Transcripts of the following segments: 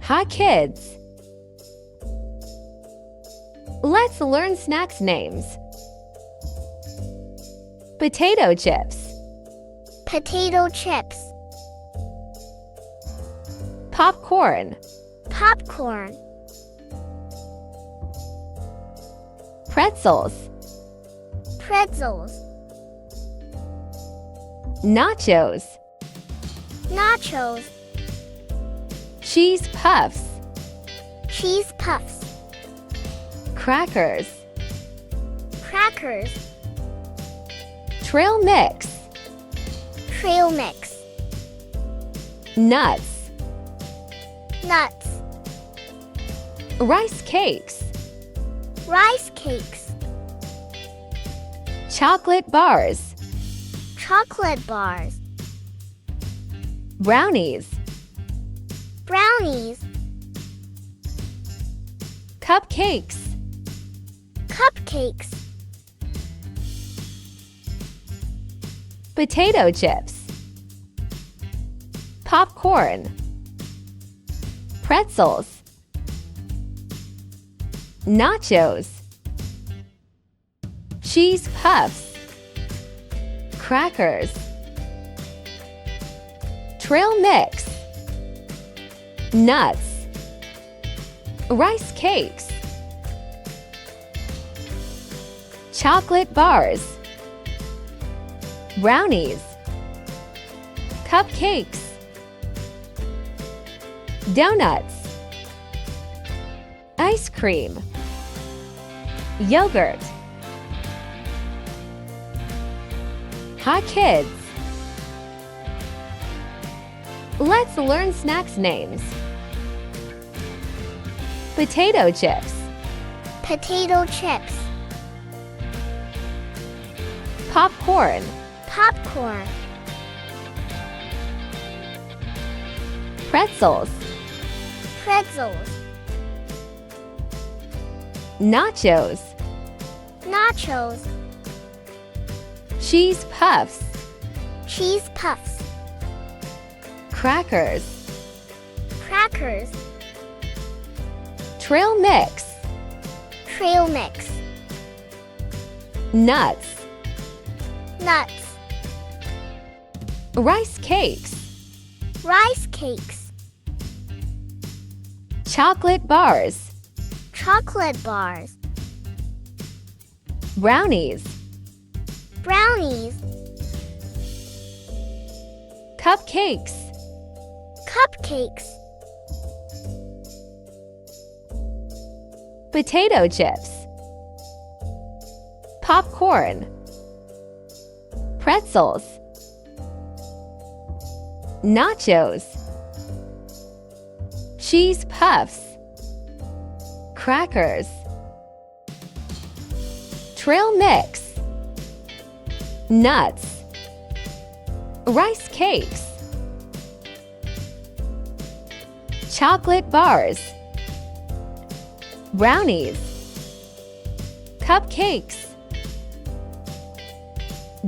Hi kids! Let's learn snacks names. Potato chips, Potato chips. popcorn, Popcorn. pretzels, Pretzels. nachos, Nachos. cheese puffs, Cheese puffs. crackers, Crackers. trail mix, Trail mix. nuts, Nuts. rice cakes, Rice cakes. chocolate bars, Chocolate bars. brownies, Brownies. cupcakes, Cupcakes. potato chips, popcorn, pretzels, nachos, cheese puffs, crackers, trail mix, nuts, rice cakes, chocolate bars, brownies, cupcakes, donuts, ice cream, yogurt. Hi kids! Let's learn snacks names. Potato chips, Potato chips. popcorn, Popcorn. pretzels, Pretzels. nachos, Nachos. cheese puffs, Cheese puffs. crackers, Crackers. trail mix, Trail mix. nuts, Nuts. rice cakes, Rice cakes. chocolate bars, Chocolate bars. brownies, Brownies. cupcakes, Cupcakes. potato chips, popcorn, pretzels, nachos, cheese puffs, crackers, trail mix, nuts, rice cakes, chocolate bars, brownies, cupcakes,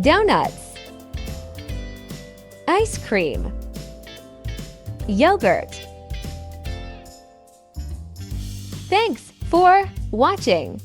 donuts, ice cream, yogurt. Thanks for watching.